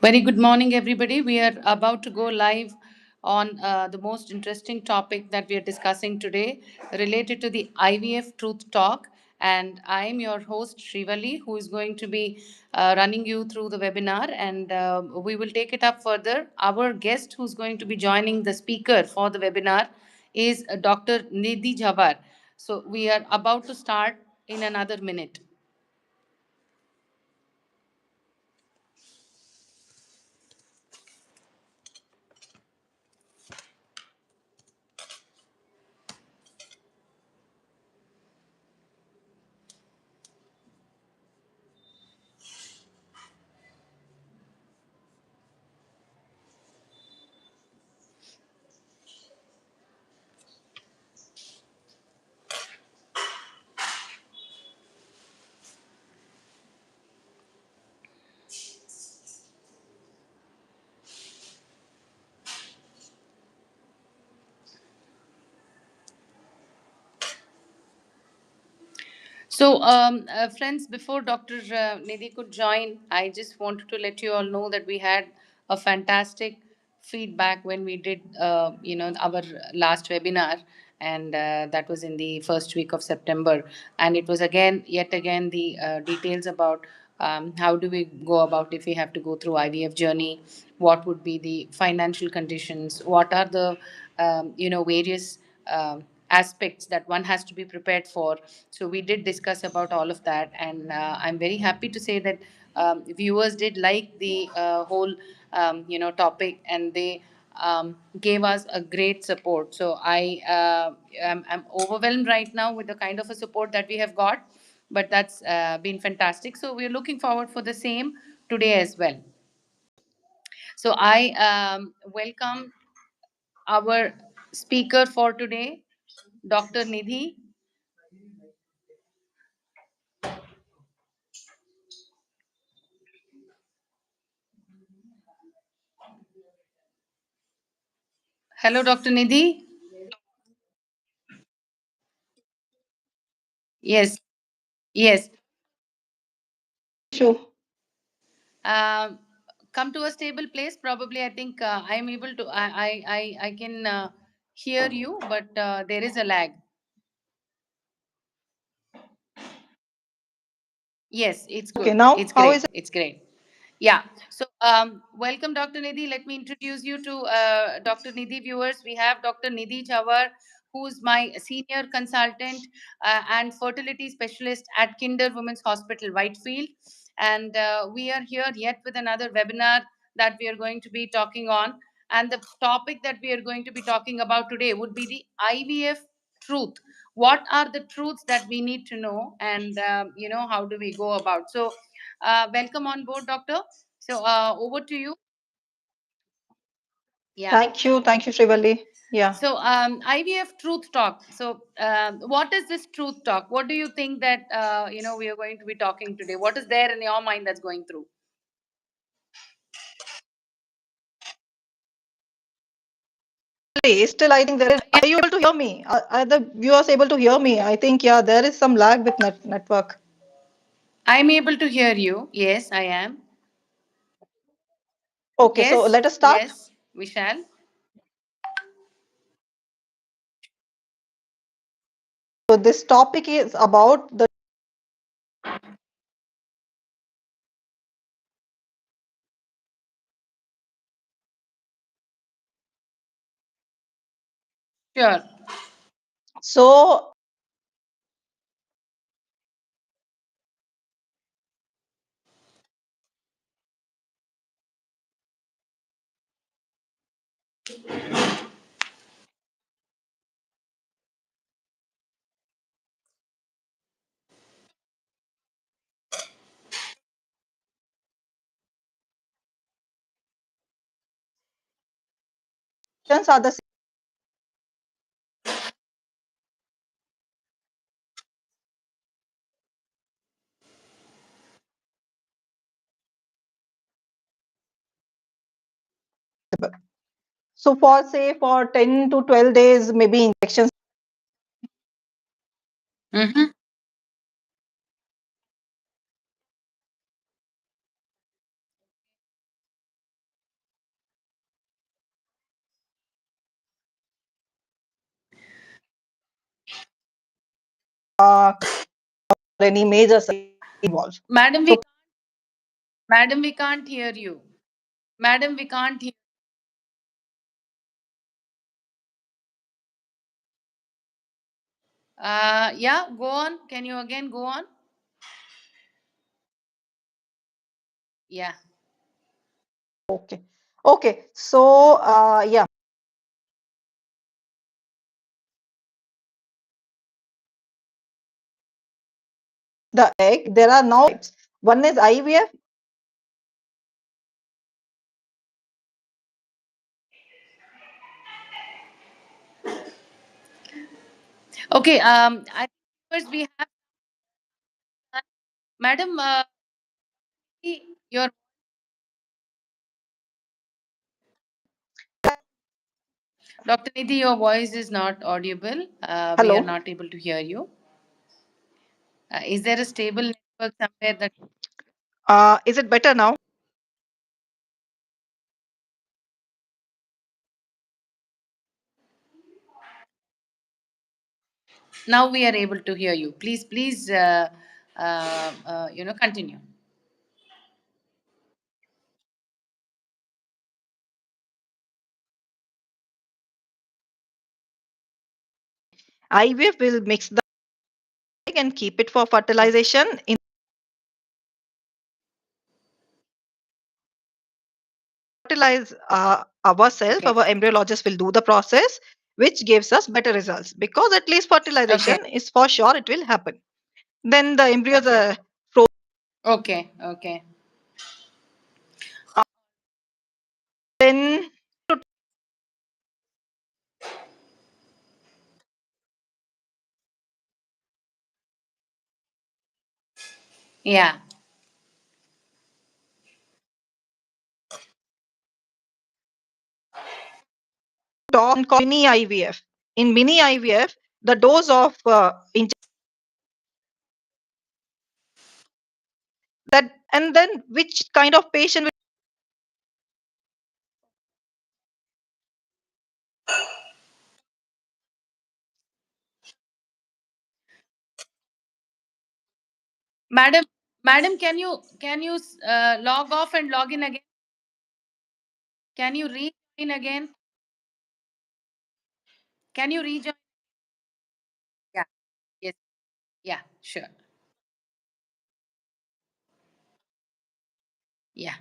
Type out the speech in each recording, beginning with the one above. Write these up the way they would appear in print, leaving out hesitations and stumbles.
Very good morning, everybody. We are about to go live on the most interesting topic that we are discussing today related to the IVF Truth Talk. And I'm your host, Shrivali, who is going to be running you through the webinar. And we will take it up further. Our guest who's going to be joining the speaker for the webinar is Dr. Nidhi Jhawar. So we are about to start in another minute. So, friends, before Dr. Nidhi could join, I just wanted to let you all know that we had a fantastic feedback when we did, our last webinar, and that was in the first week of September. And it was yet again, the details about how do we go about if we have to go through IVF journey, what would be the financial conditions, what are the, various aspects that one has to be prepared for. So we did discuss about all of that, and I'm very happy to say that viewers did like the whole topic, and they gave us a great support. So I'm overwhelmed right now with the kind of a support that we have got, but that's been fantastic. So we're looking forward for the same today as well. So I welcome our speaker for today, Dr. Nidhi. Hello, Dr. Nidhi. Yes, yes. Sure. Um, Come to a stable place. Probably, I think I'm able to. I can hear you, but there is a lag. Yes, it's Okay, good. now It's how great. is it? It's great. Yeah. So, welcome, Dr. Nidhi. Let me introduce you to Dr. Nidhi viewers. We have Dr. Nidhi Jhawar, who's my senior consultant and fertility specialist at Kinder Women's Hospital, Whitefield. And we are here yet with another webinar that we are going to be talking on. And the topic that we are going to be talking about today would be the IVF truth. What are the truths that we need to know, and how do we go about? So, welcome on board, Doctor. So, over to you. Yeah. Thank you, Shrivali. Yeah. So, IVF Truth Talk. So, what is this Truth Talk? What do you think that we are going to be talking today? What is there in your mind that's going through? Still, I think there is. Are you able to hear me? Are the viewers able to hear me? I think, yeah, there is some lag with network. I'm able to hear you. Yes, I am. Okay, so Yes, let us start. yes, we shall. So this topic is about the. Sure. So, questions are the same. So for say for 10 to 12 days, maybe injections. Mm-hmm. any major surgery involved. Madam, So we can't hear you. Madam, we can't hear. Yeah, go on. Can you again go on? Yeah. okay, okay. So yeah, the egg. There are now types. One is IVF. Okay. I think first we have Madam. Your Dr. Nidhi, your voice is not audible. We are Hello. not able to hear you. Is there a stable network somewhere that Is it better now? now we are able to hear you? Please, continue. IVF will mix the egg and keep it for Okay. fertilization. In fertilize ourselves, Okay. our embryologist will do the process, which gives us better results because at least Okay. fertilization is for sure it will happen. Then the embryos are frozen. Okay. Okay. Then Yeah. talk called mini IVF. In mini IVF, the dose of that, and then which kind of patient will Madam, Madam, can you log off and log in again? Can you rejoin again? Can you rejoin? Yeah. Yes. Yeah. Sure. Yeah.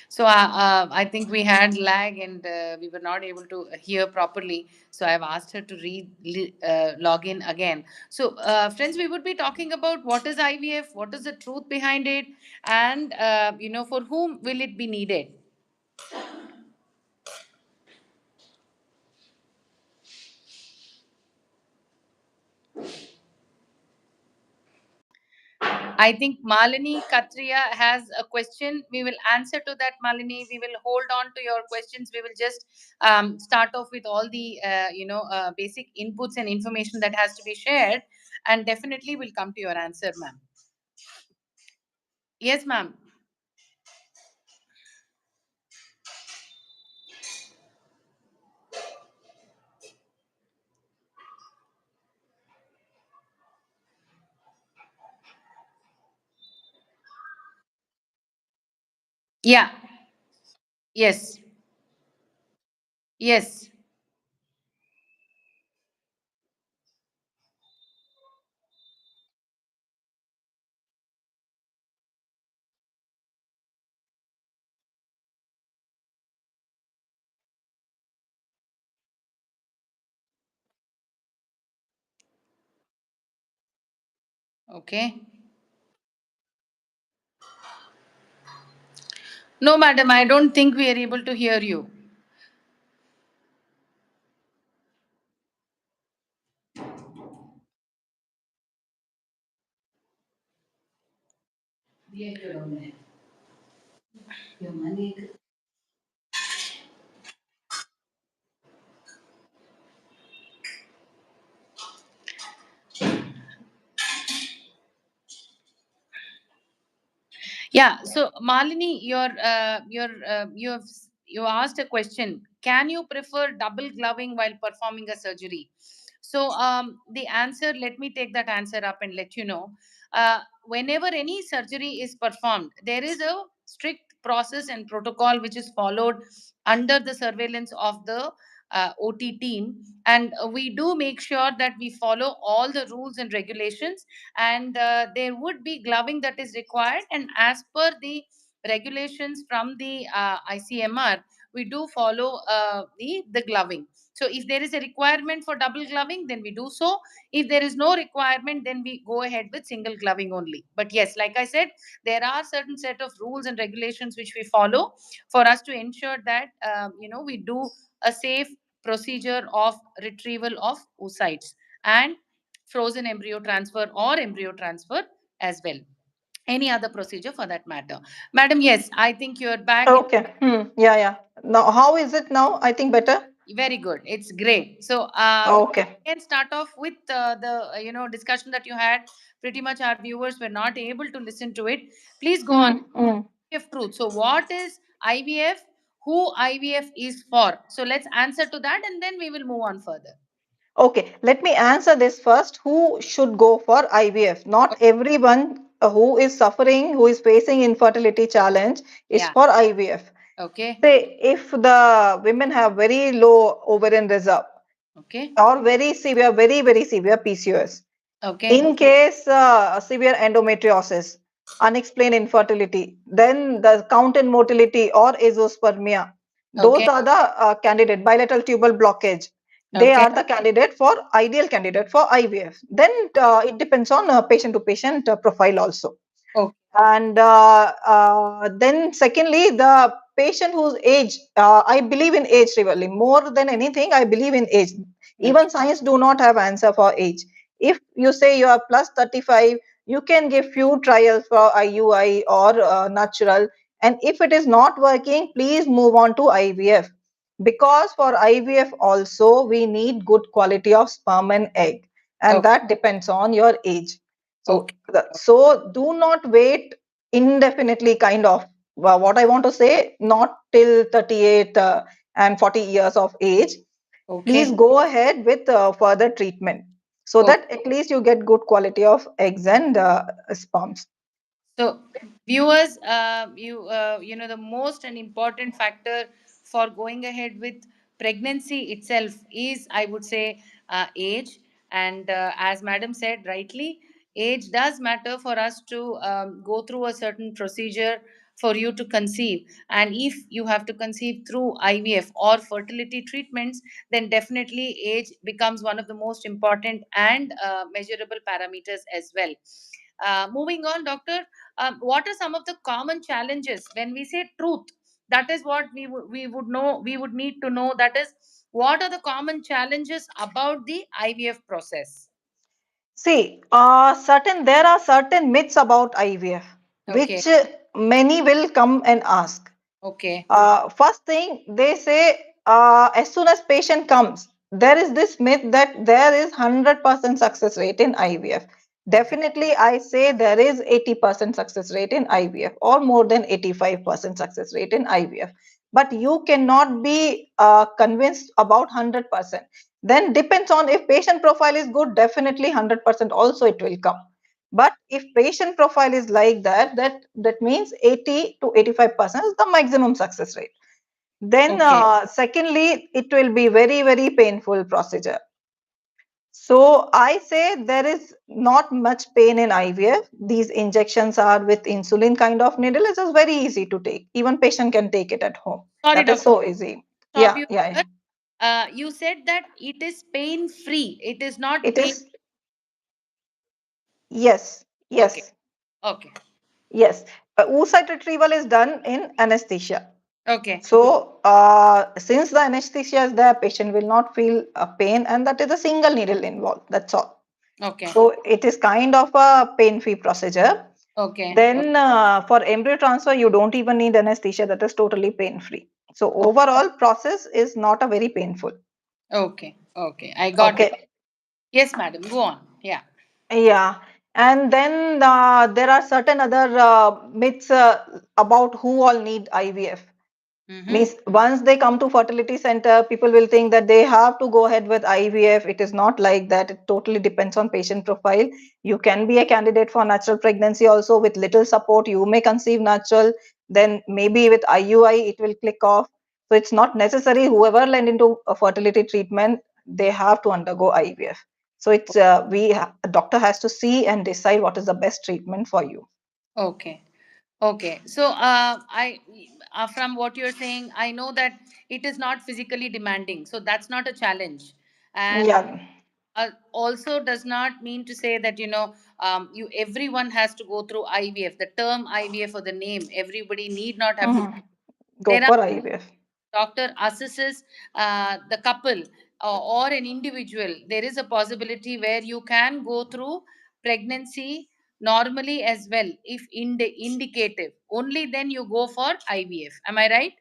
So I think we had lag and we were not able to hear properly. So I've asked her to log in again. So friends, we would be talking about what is IVF, what is the truth behind it, and for whom will it be needed. I think Malini Katria has a question. We will answer to that, Malini. We will hold on to your questions. We will just start off with all the basic inputs and information that has to be shared, and definitely we'll come to your answer, ma'am. Yes, ma'am. Yeah. Yes. Yes. Okay. No, madam. I don't think we are able to hear you. Yeah. So Malini, you asked a question. can you prefer double gloving while performing a surgery? So the answer, let me take that answer up and let you know. Whenever any surgery is performed, there is a strict process and protocol which is followed under the surveillance of the OT team, and we do make sure that we follow all the rules and regulations, and there would be gloving that is required, and as per the regulations from the ICMR, we do follow the gloving. So if there is a requirement for double gloving, then we do so. If there is no requirement, then we go ahead with single gloving only. But yes, like I said, there are certain set of rules and regulations which we follow for us to ensure that we do a safe procedure of retrieval of oocytes and frozen embryo transfer or embryo transfer as well. Any other procedure for that matter. Madam, yes, I think you're back. Okay. Yeah, yeah. Now, how is it now? I think better. Very good. It's great. So Okay. we can start off with the discussion that you had. Pretty much our viewers were not able to listen to it. Please go on. Hmm. IVF truth. So what is IVF? Who IVF is for? So let's answer to that, and then we will move on further. Okay, let me answer this first. Who should go for IVF? Not everyone who is suffering, who is facing infertility challenge is Yeah. for IVF. Okay. Say if the women have very low ovarian reserve Okay. or very severe, very severe PCOS, Okay. in case severe endometriosis, unexplained infertility, then the count and motility or azoospermia, those Okay. are the candidate. Bilateral tubal blockage, they Okay. are the candidate for ideal candidate for IVF. Then it depends on patient to patient profile also. Okay. And then secondly, the patient whose age, I believe in age really more than anything. I believe in age. Okay. Even science do not have answer for age. If you say you are plus 35, you can give few trials for IUI or natural, and if it is not working, please move on to IVF, because for IVF also we need good quality of sperm and egg, and Okay. that depends on your age. So, Okay. so do not wait indefinitely, kind of. What I want to say, not till 38 and 40 years of age. Please Okay. go ahead with further treatment so Okay. that at least you get good quality of eggs and sperms. So, viewers, the most and important factor for going ahead with pregnancy itself is, I would say, age. And as Madam said rightly, age does matter for us to go through a certain procedure for you to conceive. And if you have to conceive through IVF or fertility treatments, then definitely age becomes one of the most important and measurable parameters as well. Moving on, Doctor, what are some of the common challenges when we say truth? That is what we would know, we would need to know, that is, what are the common challenges about the IVF process? See, certain there are certain myths about IVF, Okay. which many will come and ask. Okay. First thing they say, as soon as patient comes, there is this myth that there is 100% success rate in IVF. Okay. Definitely, I say there is 80% success rate in IVF or more than 85% success rate in IVF. But you cannot be convinced about 100%. Then depends on if patient profile is good, definitely 100% also it will come. But if patient profile is like that, that means 80 to 85% is the maximum success rate. Then Okay. secondly, it will be very painful procedure. So I say there is not much pain in IVF. These injections are with insulin kind of needle. It is very easy to take. Even patient can take it at home. Sorry, That is Doctor. so easy. Stop Yeah, you yeah. here. You said that it is pain free. It is not It pain. is, yes, Okay. yes, Okay. yes. Oocyte retrieval is done in anesthesia. Okay. So, since the anesthesia is there, patient will not feel pain, and that is a single needle involved. That's all. Okay. So, it is kind of a pain-free procedure. Okay. Then, for embryo transfer, you don't even need anesthesia. That is totally pain-free. So, Okay. overall process is not a very painful. Okay. Okay. I got it. Okay. Yes, madam. Go on. Yeah. Yeah. And then there are certain other myths about who all need IVF. Mm-hmm. Means once they come to fertility center, people will think that they have to go ahead with IVF. It is not like that. It totally depends on patient profile. You can be a candidate for natural pregnancy also. With little support you may conceive natural, then maybe with IUI it will click off. So it's not necessary whoever land into a fertility treatment, they have to undergo IVF. So it's a doctor has to see and decide what is the best treatment for you. Okay. Okay. So, from what you're saying, I know that it is not physically demanding. So that's not a challenge. And Yeah. also does not mean to say that, you everyone has to go through IVF. The term IVF or the name, everybody need not have to. Mhm. Go There are for IVF. doctor assesses the couple or an individual. There is a possibility where you can go through pregnancy normally as well if indicative. Only then you go for IVF. Am I right?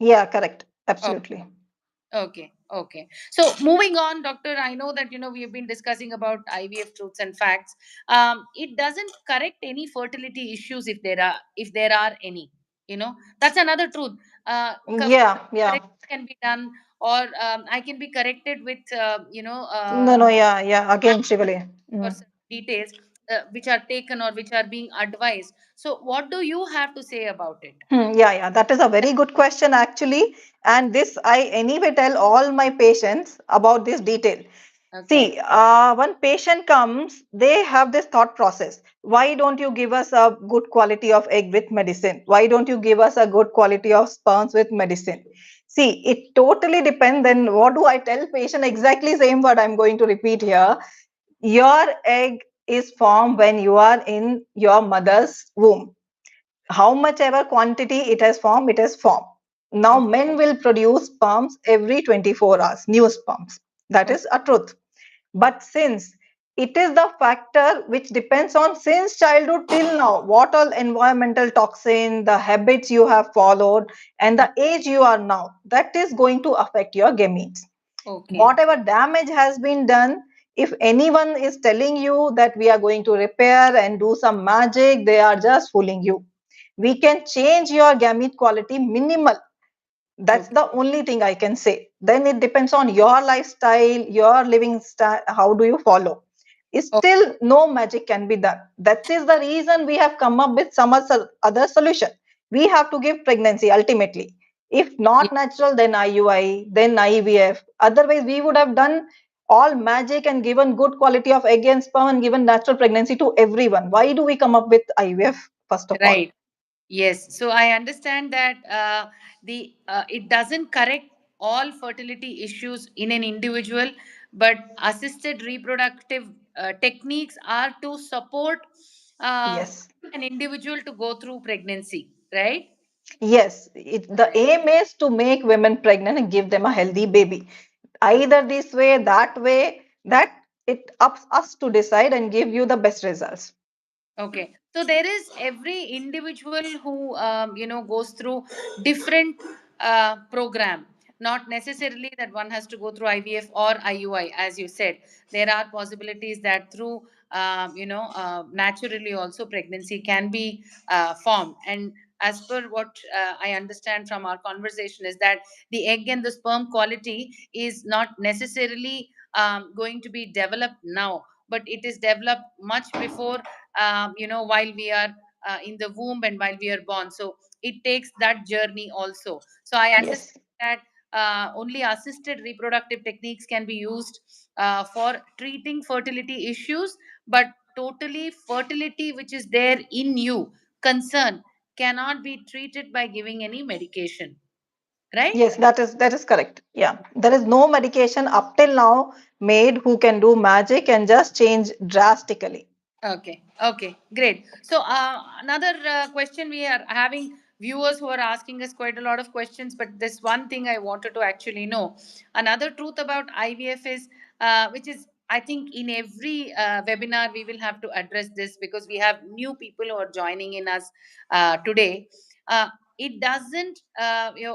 Yeah, correct. Oh, Absolutely. okay, okay. So moving on, doctor, I know that we have been discussing about IVF truths and facts. It doesn't correct any fertility issues if there are any. That's another truth. Yeah, yeah. Correction can be done, or I can be corrected with No, no, yeah, yeah. Again, Shivali. or Mm. some details which are taken or which are being advised. So, what do you have to say about it? Yeah, yeah. That is a very good question, actually. And this, I anyway tell all my patients about this detail. Okay. See, when patient comes, they have this thought process. Why don't you give us a good quality of egg with medicine? Why don't you give us a good quality of sperms with medicine? See, it totally depends. Then what do I tell patient? Exactly same word I'm going to repeat here. Your egg is formed when you are in your mother's womb. How much ever quantity it has formed. Now Okay. men will produce sperms every 24 hours, new sperms. That Okay. is a truth. But since it is the factor which depends on since childhood till now, what all environmental toxin, the habits you have followed, and the age you are now, that is going to affect your gametes. Okay. Whatever damage has been done, if anyone is telling you that we are going to repair and do some magic, they are just fooling you. We can change your gamete quality minimal. That's Okay. the only thing I can say. Then it depends on your lifestyle, your living style, how do you follow. Still no magic can be done. That is the reason we have come up with some other solution. We have to give pregnancy ultimately. If Okay. not natural, then IUI, then IVF. Otherwise we would have done all magic and given good quality of egg and sperm and given natural pregnancy to everyone. Why do we come up with IVF first of all? Right. Yes, so I understand that the it doesn't correct all fertility issues in an individual, but assisted reproductive techniques are to support uh, Yes. an individual to go through pregnancy, right? Yes, the aim is to make women pregnant and give them a healthy baby. Either this way, that it ups us to decide and give you the best results. Okay, so there is every individual who goes through different program. Not necessarily that one has to go through IVF or IUI, as you said. There are possibilities that through naturally also pregnancy can be formed. And as per what I understand from our conversation is that the egg and the sperm quality is not necessarily going to be developed now, but it is developed much before while we are in the womb and while we are born. So it takes that journey also. So I understand Yes. that only assisted reproductive techniques can be used for treating fertility issues, but totally fertility which is there in you concern cannot be treated by giving any medication, right? Yes, that is correct. Yeah. There is no medication up till now made who can do magic and just change drastically. Okay, okay, great. So, another question, we are having viewers who are asking us quite a lot of questions, but this one thing I wanted to actually know. Another truth about IVF is, which is, I think, in every webinar, we will have to address this because we have new people who are joining in us today. It doesn't,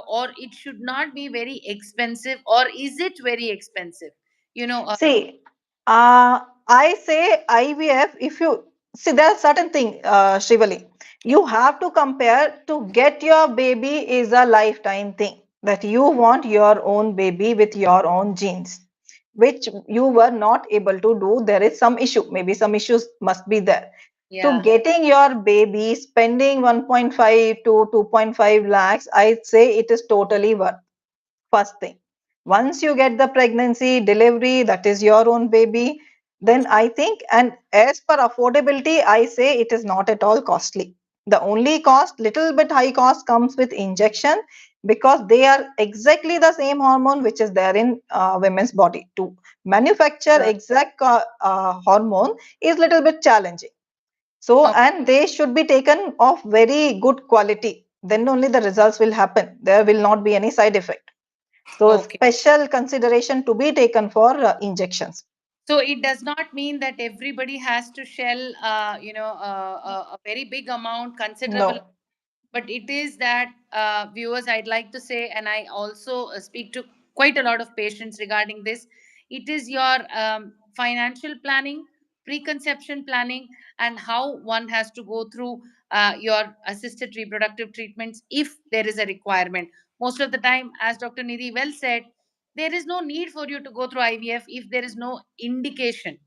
or it should not be very expensive, or is it very expensive? You know, See, I say IVF, if you See, there are certain things, Shivali. You have to compare. To get your baby is a lifetime thing, that you want your own baby with your own genes, which you were not able to do. There is some issue. Maybe some issues must be there. To Yeah. getting your baby, spending 1.5 to 2.5 lakhs, I'd say it is totally worth. First thing, once you get the pregnancy delivery, that is your own baby, then I think, and as per affordability, I say it is not at all costly. The only cost, little bit high cost, comes with injection, because they are exactly the same hormone which is there in women's body. To manufacture Sure. exact hormone is little bit challenging. So, Okay. and they should be taken of very good quality, then only the results will happen. There will not be any side effect. So Okay. special consideration to be taken for injections. So it does not mean that everybody has to shell, a very big amount, considerable, No. but it is that, viewers, I'd like to say, and I also speak to quite a lot of patients regarding this. It is your financial planning, preconception planning, and how one has to go through your assisted reproductive treatments if there is a requirement. Most of the time, as Dr. Nidhi well said, there is no need for you to go through IVF if there is no indication.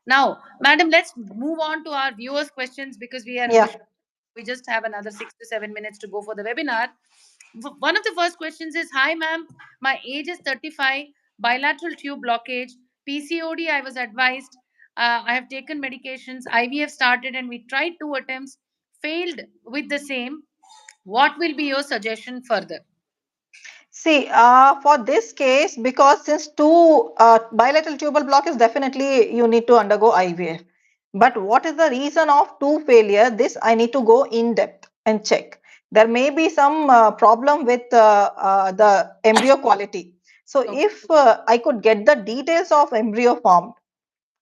Now, madam, let's move on to our viewers' questions because Yeah. we just have another 6 to 7 minutes to go for the webinar. One of the first questions is, hi, ma'am. My age is 35, bilateral tube blockage, PCOD. I was advised. I have taken medications. IVF started and we tried 2 attempts, failed with the same. What will be your suggestion further? See, for this case, because since two bilateral tubal block is definitely you need to undergo IVF. But what is the reason of two failure? This I need to go in depth and check. There may be some problem with the embryo quality. So Okay. if I could get the details of embryo form,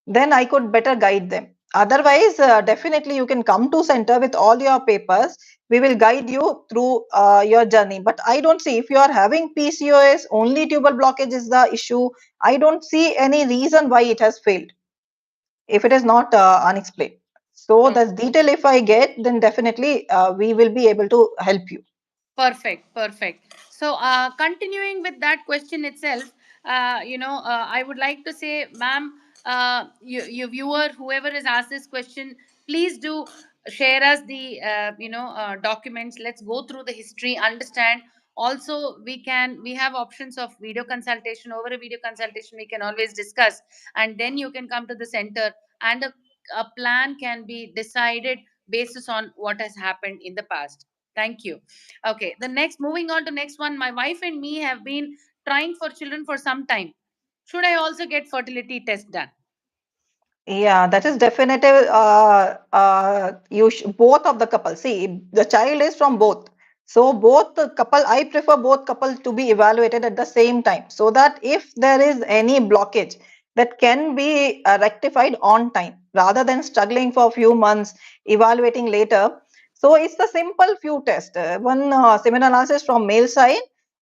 then I could better guide them. Otherwise, definitely you can come to center with all your papers. We will guide you through your journey. But I don't see, if you are having PCOS, only tubal blockage is the issue. I don't see any reason why it has failed if it is not unexplained. So Okay. the detail if I get, then definitely we will be able to help you. Perfect, perfect. So, continuing with that question itself, I would like to say, ma'am, you viewer, whoever has asked this question, please do share us the, documents. Let's go through the history, understand. Also, we have options of video consultation. Over a video consultation, we can always discuss, and then you can come to the center, and a plan can be decided basis on what has happened in the past. Thank you. Okay, the next, moving on to next one. My wife and me have been trying for children for some time. Should I also get fertility test done? Yeah, that is definitive. Both of the couple. See, the child is from both. So both the couple, I prefer both couple to be evaluated at the same time, so that if there is any blockage, that can be rectified on time rather than struggling for a few months, evaluating later. So it's the simple few tests, one semen analysis from male side,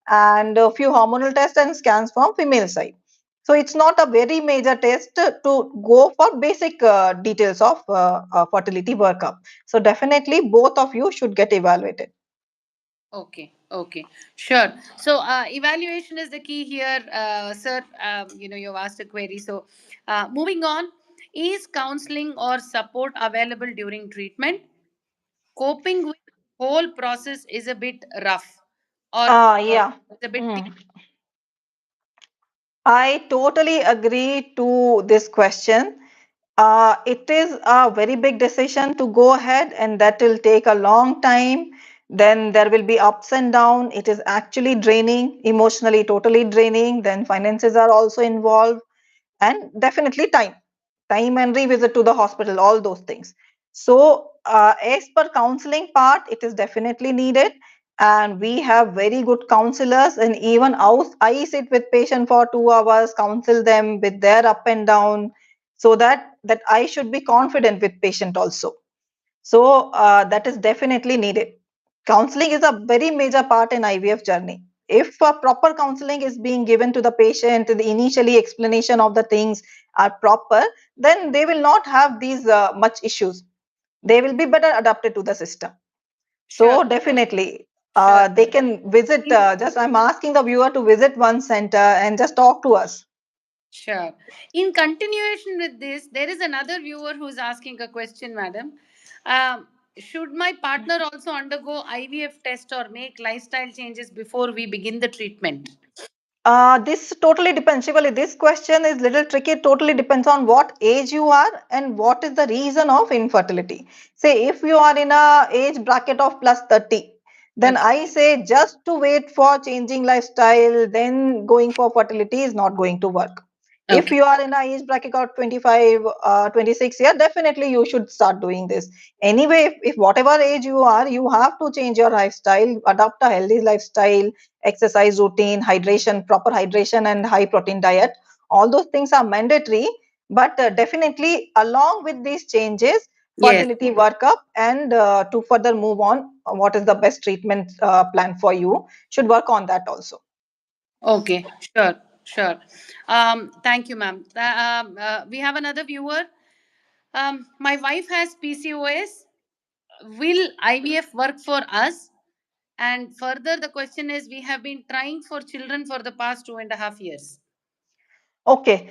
and a few hormonal tests and scans from female side. So it's not a very major test to go for basic details of fertility workup. So definitely both of you should get evaluated. Okay, okay, sure. So, evaluation is the key here, sir. You've asked a query. So, moving on, is counseling or support available during treatment? Coping with whole process is a bit rough, or Yeah. it's a bit. Mm. I totally agree to this question. It is a very big decision to go ahead, and that will take a long time. Then there will be ups and downs. It is actually draining, emotionally, totally draining. Then finances are also involved, and definitely time and revisit to the hospital, all those things. So as per counseling part, it is definitely needed, and we have very good counselors, and even I sit with patient for 2 hours, counsel them with their up and down, so that I should be confident with patient also. So that is definitely needed. Counseling is a very major part in IVF journey. If proper counseling is being given to the patient, the initially explanation of the things are proper, then they will not have these much issues. they will be better adapted to the system. Sure, So definitely, sure. they can visit. Just I'm asking the viewer to visit one center and just talk to us. Sure. In continuation with this, there is another viewer who's asking a question, madam. Should my partner also undergo IVF test or make lifestyle changes before we begin the treatment? This totally depends. Shivali, this question is little tricky. It totally depends on what age you are and what is the reason of infertility. Say if you are in a age bracket of plus 30, then Okay. I say just to wait for changing lifestyle, then going for fertility is not going to work. If Okay. you are in a age bracket of 25, 26, yeah, definitely you should start doing this. Anyway, if whatever age you are, you have to change your lifestyle, adopt a healthy lifestyle, exercise routine, hydration, proper hydration, and high protein diet. All those things are mandatory, but definitely along with these changes, Yes. fertility workup and to further move on, what is the best treatment plan for you should work on that also. Okay. Sure. Sure. Thank you, ma'am. We have another viewer. My wife has PCOS. Will IVF work for us? And further, the question is, we have been trying for children for the past 2.5 years. Okay.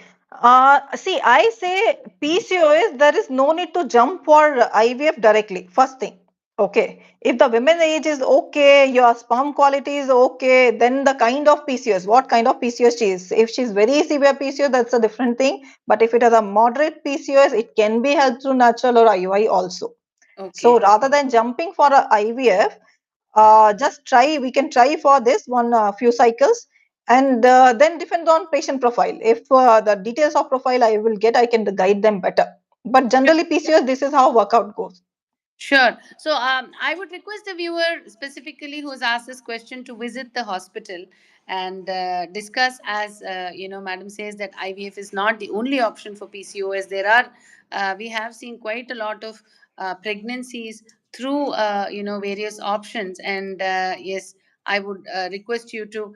See, I say PCOS, there is no need to jump for IVF directly. First thing. Okay. If the women age is okay, your sperm quality is okay, then the kind of PCOS, what kind of PCOS she is. If she's very severe PCOS, that's a different thing. But if it is a moderate PCOS, it can be helped through natural or IUI also. So Okay. rather than jumping for a IVF, just try, we can try for this one few cycles, and then depends on patient profile. If the details of profile I will get, I can guide them better. But generally PCOS, this is how workout goes. Sure. So I would request the viewer specifically who's asked this question to visit the hospital and discuss, as Madam says that IVF is not the only option for PCOS. There are, we have seen quite a lot of pregnancies through, various options. And yes, I would request you to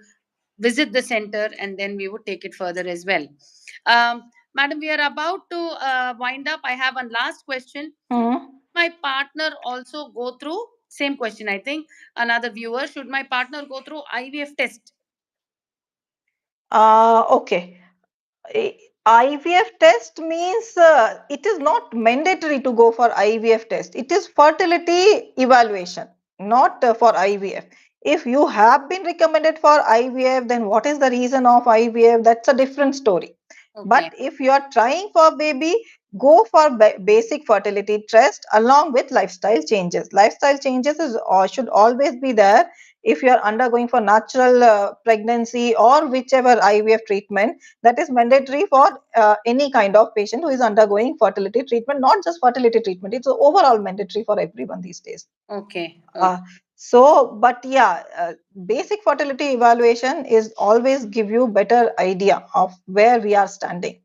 visit the center and then we would take it further as well. Madam, we are about to wind up. I have one last question. Hmm. My partner also go through, same question, I think another viewer, should my partner go through IVF test? Okay. IVF test means it is not mandatory to go for IVF test. It is fertility evaluation, not for IVF. If you have been recommended for IVF, then what is the reason of IVF? That's a different story. Okay. But if you are trying for baby, go for basic fertility test along with lifestyle changes. Lifestyle changes is or should always be there. If you are undergoing for natural pregnancy or whichever IVF treatment, that is mandatory for any kind of patient who is undergoing fertility treatment, not just fertility treatment. It's overall mandatory for everyone these days. Okay. Okay. Uh, but yeah, basic fertility evaluation is always give you better idea of where we are standing.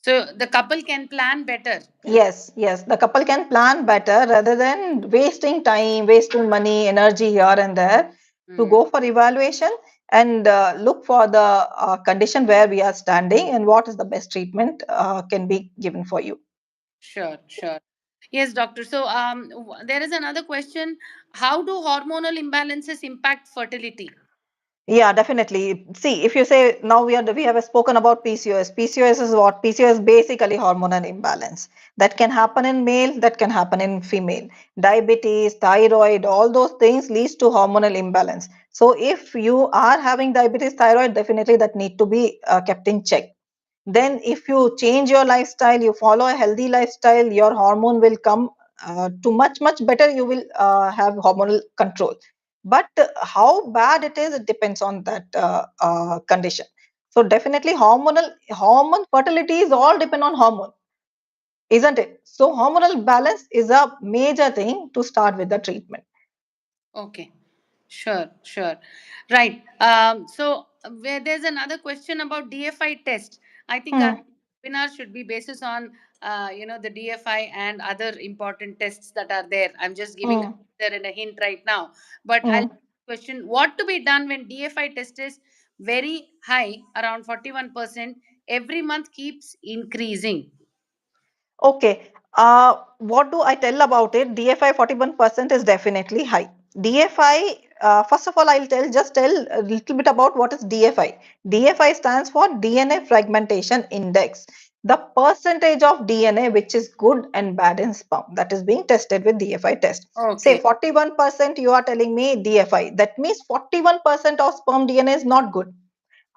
So the couple can plan better. Yes, yes, the couple can plan better rather than wasting time, wasting money, energy here and there to Hmm. go for evaluation and look for the condition where we are standing and what is the best treatment can be given for you. Sure, sure. Yes, doctor. So there is another question. How do hormonal imbalances impact fertility? Yeah, definitely. See, if you say now we have spoken about PCOS. PCOS is what? PCOS is basically hormonal imbalance that can happen in male, that can happen in female. Diabetes, thyroid, all those things leads to hormonal imbalance. So if you are having diabetes, thyroid, definitely that need to be kept in check. Then if you change your lifestyle, you follow a healthy lifestyle, your hormone will come to much better. You will have hormonal control. But how bad it is, it depends on that condition. So definitely hormone fertility is all depend on hormone, isn't it? So hormonal balance is a major thing to start with the treatment. Okay, sure, sure. Right. So where there's another question about DFI test. I think our Hmm, webinar should be basis on, the DFI and other important tests that are there. I'm just giving a hmm, there and a hint right now. But I'll hmm. question what to be done when DFI test is very high, around 41%, every month keeps increasing. Okay. What do I tell about it? DFI 41% is definitely high. DFI, first of all, just tell a little bit about what is DFI. DFI stands for DNA fragmentation index. The percentage of DNA which is good and bad in sperm that is being tested with DFI test. Say Okay. 41% you are telling me DFI. That means 41% of sperm DNA is not good.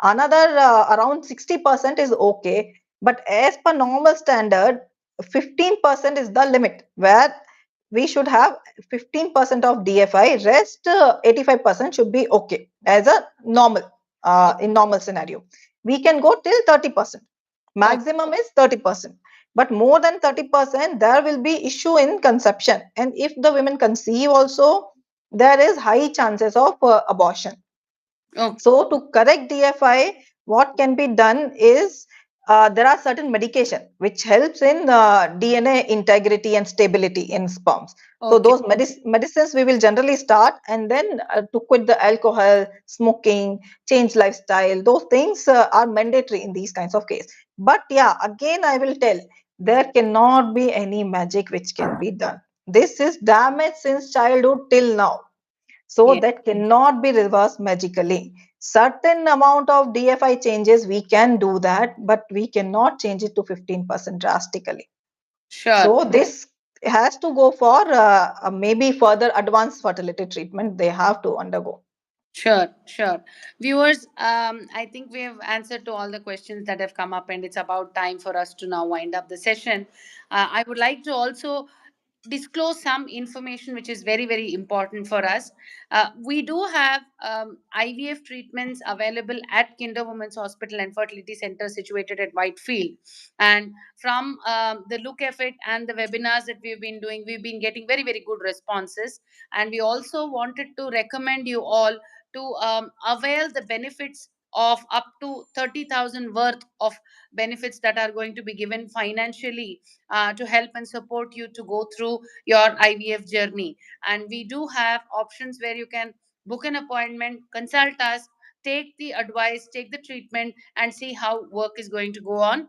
Another around 60% is okay, but as per normal standard, 15% is the limit where we should have 15% of DFI. Rest 85% should be okay as a normal in normal scenario. We can go till 30%. Okay. Maximum is 30%. But more than 30%, there will be issue in conception. And if the women conceive also, there is high chances of abortion. Okay. So to correct DFI, what can be done is there are certain medication which helps in DNA integrity and stability in sperms. So Okay. those medicines we will generally start, and then to quit the alcohol, smoking, change lifestyle. Those things are mandatory in these kinds of cases. But yeah, again I will tell, there cannot be any magic which can be done. This is damage since childhood till now, so Yeah. that cannot be reversed magically. Certain amount of DFI changes we can do that, but we cannot change it to 15% drastically. Sure. So this has to go for maybe further advanced fertility treatment they have to undergo. Sure, sure. Viewers, I think we have answered to all the questions that have come up, and it's about time for us to now wind up the session. I would like to also disclose some information which is very, very important for us. We do have IVF treatments available at Kinder Women's Hospital and Fertility Center situated at Whitefield. And from the look of it and the webinars that we've been doing, we've been getting very, very good responses. And we also wanted to recommend you all to avail the benefits of up to 30,000 worth of benefits that are going to be given financially to help and support you to go through your IVF journey. And we do have options where you can book an appointment, consult us, take the advice, take the treatment, and see how work is going to go on.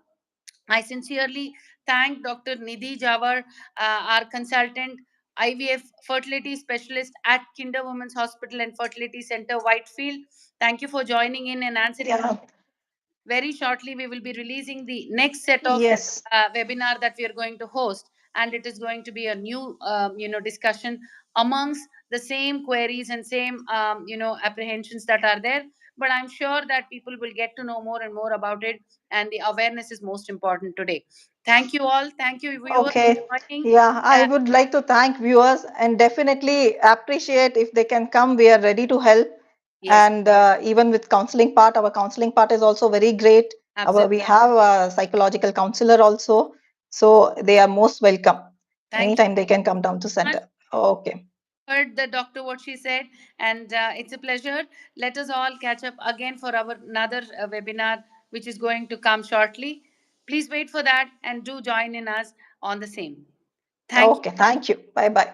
I sincerely thank Dr. Nidhi Jhawar, our consultant, IVF fertility specialist at Kinder Women's Hospital and Fertility Center, Whitefield. Thank you for joining in and answering. Yeah. Very shortly, we will be releasing the next set of Yes. webinar that we are going to host, and it is going to be a new, discussion amongst the same queries and same, apprehensions that are there. But I'm sure that people will get to know more and more about it, and the awareness is most important today. Thank you all. Thank you, viewers, Okay. for joining. Yeah, I Uh, would like to thank viewers and definitely appreciate if they can come. We are ready to help. yes, And even with counseling part, our counseling part is also very great. absolutely. We have a psychological counselor also. So they are most welcome. Thank you Anytime they can come down to so much. center. Okay. Heard the doctor what she said, and it's a pleasure. Let us all catch up again for our another webinar which is going to come shortly. Please wait for that and do join in us on the same. Thank you. Okay. Thank you. Bye bye.